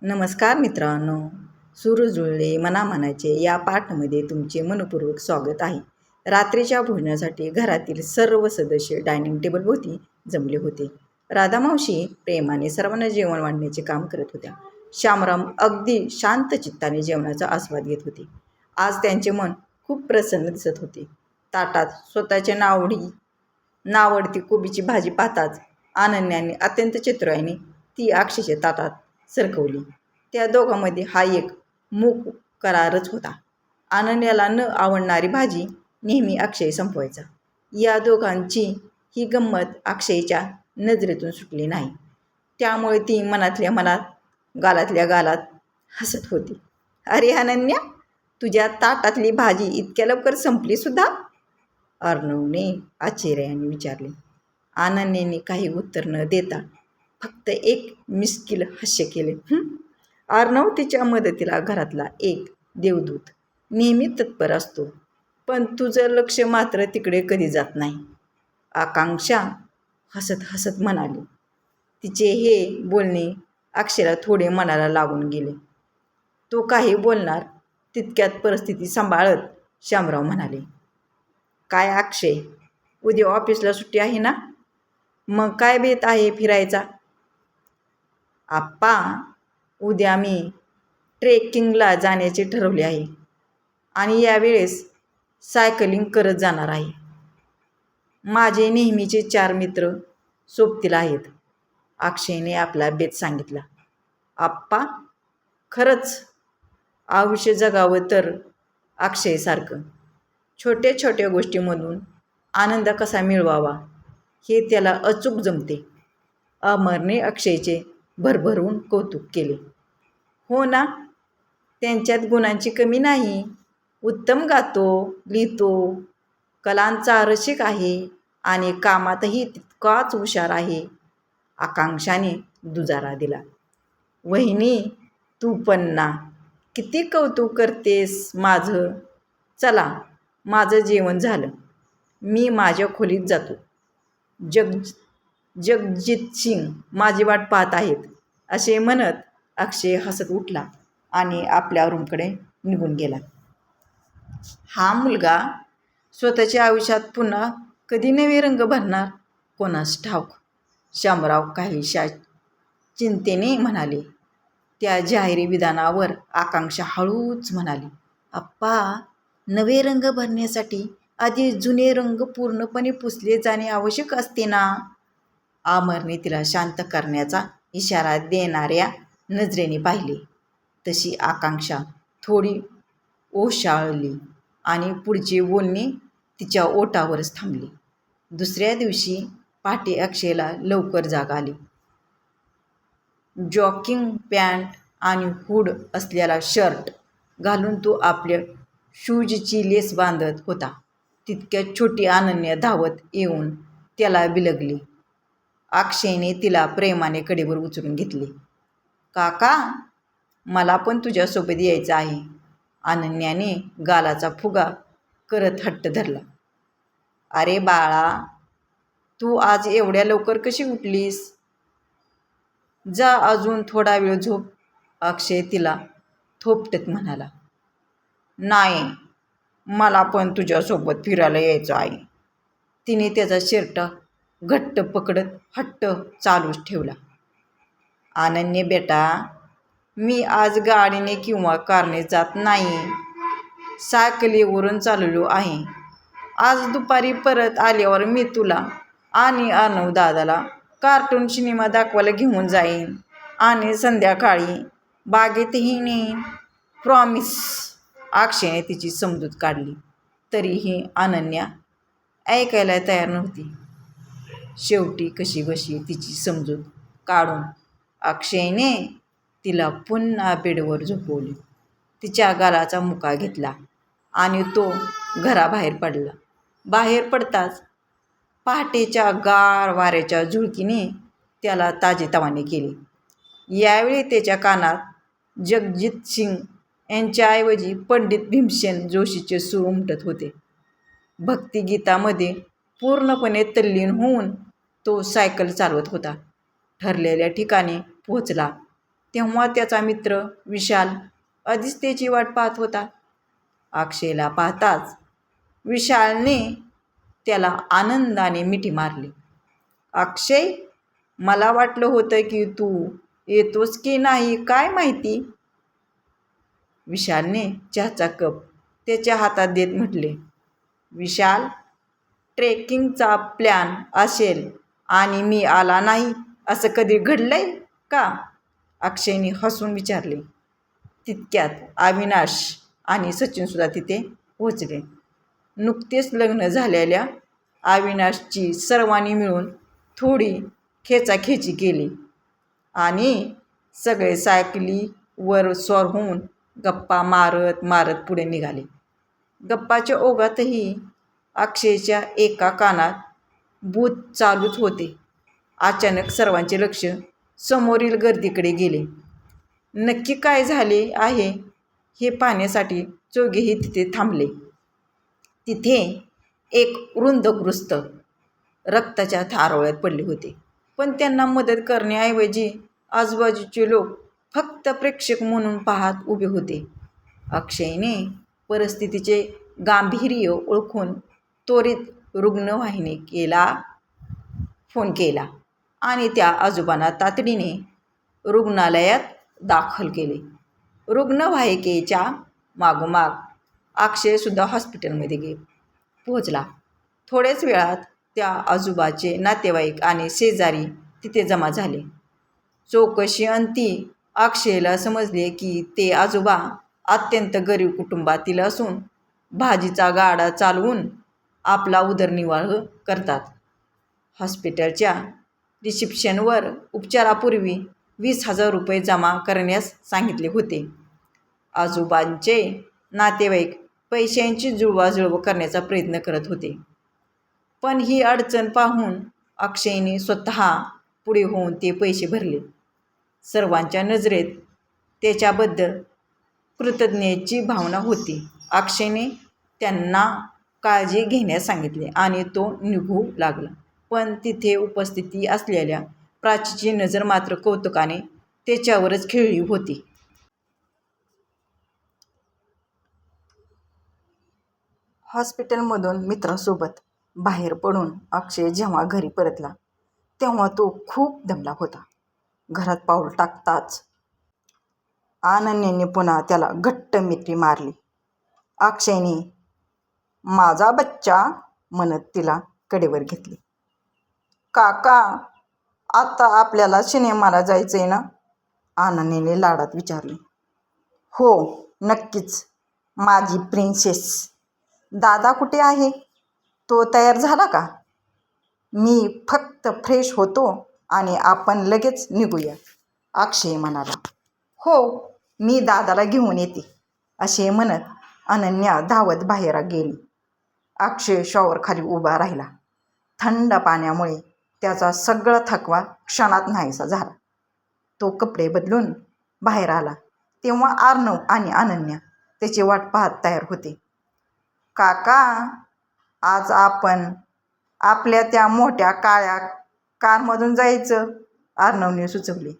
नमस्कार मित्रांनो, सूर जुळले मना म्हणायचे या पाठमध्ये तुमचे मनपूर्वक स्वागत आहे. रात्रीच्या भोजनासाठी घरातील सर्व सदस्य डायनिंग टेबलभोवती जमले होते. राधामावशी प्रेमाने सर्वांना जेवण वाढण्याचे काम करत होत्या. श्यामराव अगदी शांत चित्ताने जेवणाचा आस्वाद घेत होते. आज त्यांचे मन खूप प्रसन्न दिसत होते. ताटात स्वतःच्या नावडती कोबीची भाजी पाहताच अनन्याने अत्यंत चतुराईने ती अक्षयच्या ताटात सरकवली. त्या दोघांमध्ये हा एक मूक करारच होता. अनन्याला न आवडणारी भाजी नेहमी अक्षय संपवायचा. या दोघांची ही गंमत अक्षयच्या नजरेतून सुटली नाही. त्यामुळे ती मनातल्या मनात गालातल्या गालात हसत होती. अरे अनन्या, तुझ्या ताटातली भाजी इतक्या लवकर संपली सुद्धा? अर्णवने आश्चर्याने विचारले. अनन्याने काही उत्तर न देता फक्त एक मिश्किल हास्य केले. अर्णव तिच्या मदतीला घरातला एक देवदूत, नेहमी तत्पर असतो, पण तुझं लक्ष मात्र तिकडे कधी जात नाही. आकांक्षा हसत हसत म्हणाली. तिचे हे बोलणे अक्षयला थोडे मनाला लागून गेले. तो काही बोलणार तितक्यात परिस्थिती सांभाळत श्यामराव म्हणाले. काय अक्षय, उद्या ऑफिसला सुट्टी आहे ना? मग काय बेत आहे फिरायचा? आप्पा, उद्या मी ट्रेकिंगला जाण्याचे ठरवले आहे आणि यावेळेस सायकलिंग करत जाणार आहे. माझे नेहमीचे 4 मित्र सोबतीला आहेत. अक्षयने आपला बेत सांगितला. आप्पा, खरंच आयुष्य जगावं तर अक्षयसारखं छोट्या छोट्या गोष्टींमधून आनंद कसा मिळवावा हे त्याला अचूक जमते. अमरने अक्षयचे भरभरून कौतुक केले. हो ना, त्यांच्यात गुणांची कमी नाही. उत्तम गातो, लिहितो, कलांचा रसिक आहे आणि कामातही तितकाच हुशार आहे. आकांक्षाने दुजारा दिला. वहिनी, तू पण ना, किती कौतुक करतेस माझं. चला, माझं जेवण झालं, मी माझ्या खोलीत जातो. जगजित सिंग माझी वाट पाहत आहेत, असे म्हणत अक्षय हसत उठला आणि आपल्या रूमकडे निघून गेला. हा मुलगा स्वतःच्या आयुष्यात पुन्हा कधी नवे रंग भरणार कोणास ठाऊक, श्यामराव काहीशा चिंतेने म्हणाले. त्या जाहिरी विधानावर आकांक्षा हळूच म्हणाली. आप्पा, नवे रंग भरण्यासाठी आधी जुने रंग पूर्णपणे पुसले जाणे आवश्यक असते ना? अमरने तिला शांत करण्याचा इशारा देणाऱ्या नजरेने पाहिले. तशी आकांक्षा थोडी ओशाळली आणि पुढचे बोलणे तिच्या ओठावरच थांबले. दुसऱ्या दिवशी पहाटे अक्षयला लवकर जाग आली. जॉकिंग पॅन्ट आणि हूड असलेला शर्ट घालून तो आपल्या शूजची लेस बांधत होता. तितक्यात छोटी अनन्या धावत येऊन त्याला बिलगली. अक्षयने तिला प्रेमाने कडेवर उचलून घेतले. काका, मला पण तुझ्यासोबत यायचं आहे. अनन्याने गालाचा फुगा करत हट्ट धरला. अरे बाळा, तू आज एवढ्या लवकर कशी उठलीस? जा, अजून थोडा वेळ झोप, अक्षय तिला थोपटत म्हणाला. नाही, मला पण तुझ्यासोबत फिरायला यायचं आहे. तिने त्याचा शर्ट घट्ट पकडत हट्ट चालूच ठेवला. अनन्या बेटा, मी आज गाडीने किंवा कारने जात नाही, सायकलीवरून चाललो आहे. आज दुपारी परत आल्यावर मी तुला आणि अर्णव दादाला कार्टून सिनेमा दाखवायला घेऊन जाईन आणि संध्याकाळी बागेतही नेईन. प्रॉमिस. अक्षयने तिची समजूत काढली, तरीही अनन्या ऐकायला तयार नव्हती. शेवटी कशीबशी तिची समजूत काढून अक्षयने तिला पुन्हा बेडवर झोपवले. तिच्या गालाचा मुका घेतला आणि तो घराबाहेर पडला. बाहेर पडताच पहाटेच्या गार वाऱ्याच्या झुळकीने त्याला ताजेतवाने केले. यावेळी त्याच्या कानात जगजित सिंग यांच्याऐवजी पंडित भीमसेन जोशीचे सूर उमटत होते. भक्तिगीतामध्ये पूर्णपणे तल्लीन होऊन तो सायकल चालवत होता. ठरलेल्या ठिकाणी पोहोचला तेव्हा त्याचा मित्र विशाल आधीच त्याची वाट पाहत होता. अक्षयला पाहताच विशालने त्याला आनंदाने मिठी मारली. अक्षय, मला वाटलं होतं की तू येतोस की नाही काय माहिती. विशालने चहाचा कप त्याच्या हातात देत म्हटले. विशाल, ट्रेकिंगचा प्लॅन असेल आणि मी आला नाही असं कधी घडलंय का? अक्षयने हसून विचारले. तितक्यात अविनाश आणि सचिनसुद्धा तिथे पोहोचले. नुकतेच लग्न झालेल्या अविनाशची सर्वांनी मिळून थोडी खेचाखेची केली आणि सगळे सायकलीवर स्वार होऊन गप्पा मारत मारत पुढे निघाले. गप्पाच्या ओघातही अक्षयच्या एका कानात भूत चालूच होते. अचानक सर्वांचे लक्ष समोरील गर्दीकडे गेले. नक्की काय झाले आहे हे पाहण्यासाठी चौघेही तिथे थांबले. तिथे एक वृद्ध गृहस्थ रक्ताच्या थारोळ्यात पडले होते, पण त्यांना मदत करण्याऐवजी आजूबाजूचे लोक फक्त प्रेक्षक म्हणून पाहत उभे होते. अक्षयने परिस्थितीचे गांभीर्य ओळखून त्वरित रुग्णवाहिकेला फोन केला आणि त्या आजोबांना तातडीने रुग्णालयात दाखल केले. रुग्णवाहिकेच्या मागोमाग अक्षयसुद्धा हॉस्पिटलमध्ये पोहोचला. थोड्याच वेळात त्या आजोबाचे नातेवाईक आणि शेजारी तिथे जमा झाले. चौकशी अंती अक्षयला समजले की ते आजोबा अत्यंत गरीब कुटुंबातील असून भाजीचा गाडा चालवून आपला उदरनिर्वाह करतात. हॉस्पिटलच्या रिसेप्शनवर उपचारापूर्वी 20,000 रुपये जमा करण्यास सांगितले होते. आजोबांचे नातेवाईक पैशांची जुळवाजुळव करण्याचा प्रयत्न करत होते, पण ही अडचण पाहून अक्षयने स्वतः पुढे होऊन ते पैसे भरले. सर्वांच्या नजरेत त्याच्याबद्दल कृतज्ञतेची भावना होती. अक्षयने त्यांना काळजी घेण्यास सांगितले आणि तो निघू लागला, पण तिथे उपस्थित असलेल्या प्राचीची नजर मात्र कौतुकाने त्याच्यावरच खिळली होती. हॉस्पिटलमधून मित्रासोबत बाहेर पडून अक्षय जेव्हा घरी परतला तेव्हा तो खूप दमला होता. घरात पाऊल टाकताच अनन्याने पुन्हा त्याला घट्ट मिठी मारली. अक्षयने माझा बच्चा म्हणत तिला कडेवर घेतले. काका, आता आपल्याला सिनेमाला जायचंय ना? अनन्याने लाडात विचारले. हो, नक्कीच माझी प्रिन्सेस. दादा कुठे आहे? तो तयार झाला का? मी फक्त फ्रेश होतो आणि आपण लगेच निघूया, अक्षय म्हणाला. हो, मी दादाला घेऊन येते, असे म्हणत अनन्या धावत बाहेर गेली. अक्षय शॉवरखाली उभा राहिला. थंड पाण्यामुळे त्याचा सगळा थकवा क्षणात नाहीसा झाला. तो कपडे बदलून बाहेर आला तेव्हा अर्णव आणि अनन्या त्याची वाट पाहत तयार होते. काका, आज आपण आपल्या त्या मोठ्या काळ्या कारमधून जायचं, अर्णवने सुचवले.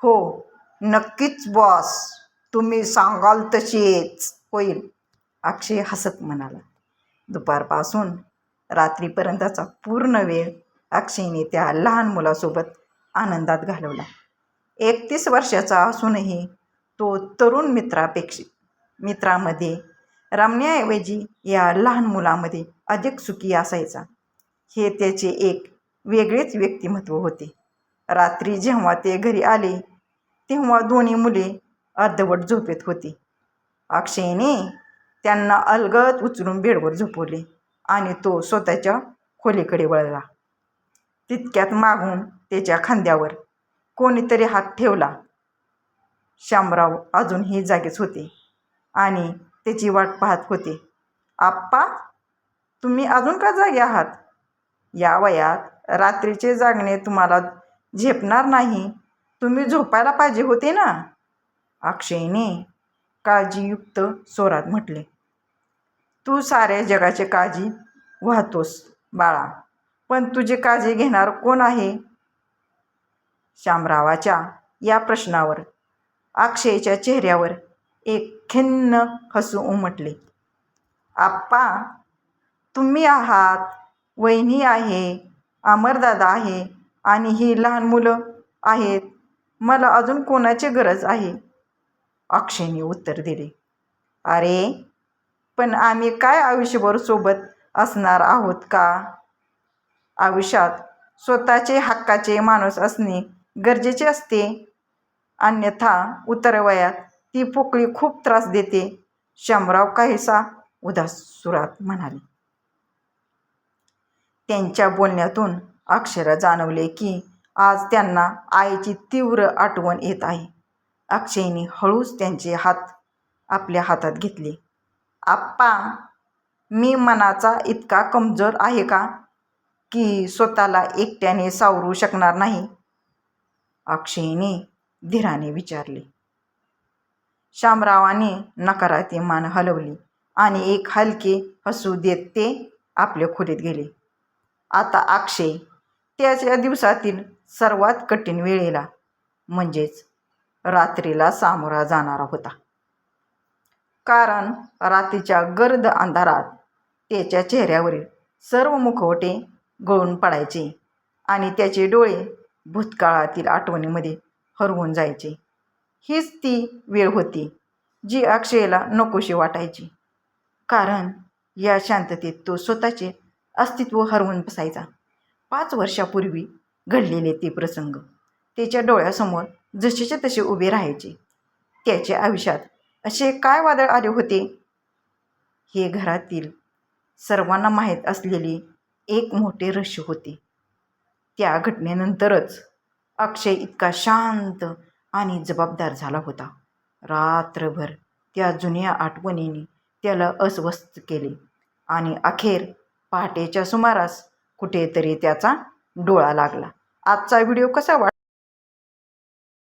हो, नक्कीच बॉस, तुम्ही सांगाल तशीच होईल, अक्षय हसत म्हणाला. दुपारपासून रात्रीपर्यंतचा पूर्ण वेळ अक्षयने त्या लहान मुलासोबत आनंदात घालवला. 31 वर्षाचा असूनही तो तरुण मित्रामध्ये रमण्याऐवजी या लहान मुलामध्ये अधिक सुखी असायचा. हे त्याचे एक वेगळेच व्यक्तिमत्व होते. रात्री जेव्हा ते घरी आले तेव्हा दोन्ही मुले अर्धवट झोपेत होती. अक्षयने त्यांना अलगद उचलून बेडवर झोपवले आणि तो स्वतःच्या खोलीकडे वळला. तितक्यात मागून त्याच्या खांद्यावर कोणीतरी हात ठेवला. शामराव अजूनही जागेच होते आणि त्याची वाट पाहत होते. आप्पा, तुम्ही अजून का जागे आहात? या वयात रात्रीचे जागणे तुम्हाला झेपणार नाही. तुम्ही झोपायला पाहिजे होते ना, अक्षयने काळजीयुक्त स्वरात म्हटले. तू साऱ्या जगाची काळजी वाहतोस बाळा, पण तुझी काळजी घेणार कोण आहे? शामरावाच्या या प्रश्नावर अक्षयच्या चेहऱ्यावर एक खिन्न हसू उमटले. आप्पा, तुम्ही आहात, वहिनी आहे, अमरदादा आहे आणि ही लहान मुलं आहेत. मला अजून कोणाची गरज आहे? अक्षयने उत्तर दिले. अरे, पण आम्ही काय आयुष्यभर सोबत असणार आहोत का? आयुष्यात स्वतःचे हक्काचे माणूस असणे गरजेचे असते. अन्यथा उतरवयात ती पोकळी खूप त्रास देते, शामराव काहीसा उदास सुरात म्हणाले. त्यांच्या बोलण्यातून अक्षयला जाणवले की आज त्यांना आईची तीव्र आठवण येत आहे. अक्षयने हळूच त्यांचे हात आपल्या हातात घेतले. आप्पा, मी मनाचा इतका कमजोर आहे का की स्वतःला एकट्याने सावरू शकणार नाही? अक्षयने धीराने विचारले. शामरावाने नकारार्थी मान हलवली आणि एक हलके हसू देत ते आपल्या खोलीत गेले. आता अक्षय त्याच्या दिवसातील सर्वात कठीण वेळेला म्हणजेच रात्रीला सामोरा जाणारा होता. कारण रात्रीच्या गर्द अंधारात त्याच्या चेहऱ्यावरील सर्व मुखवटे गळून पडायचे आणि त्याचे डोळे भूतकाळातील आठवणीमध्ये हरवून जायचे. हीच ती वेळ होती जी अक्षयला नकोशी वाटायची, कारण या शांततेत तो स्वतःचे अस्तित्व हरवून बसायचा. 5 वर्षापूर्वी घडलेले ते प्रसंग त्याच्या डोळ्यासमोर जसेच्या तसे उभे राहायचे. त्याच्या आयुष्यात असे काय वादळ आले होते? हे घरातील सर्वांना माहीत असलेले एक मोठे रहस्य होते. त्या घटनेनंतरच अक्षय इतका शांत आणि जबाबदार झाला होता. रात्रभर त्या जुन्या आठवणींनी त्याला अस्वस्थ केले आणि अखेर पहाटेच्या सुमारास कुठेतरी त्याचा डोळा लागला. आजचा व्हिडिओ कसा वाटला?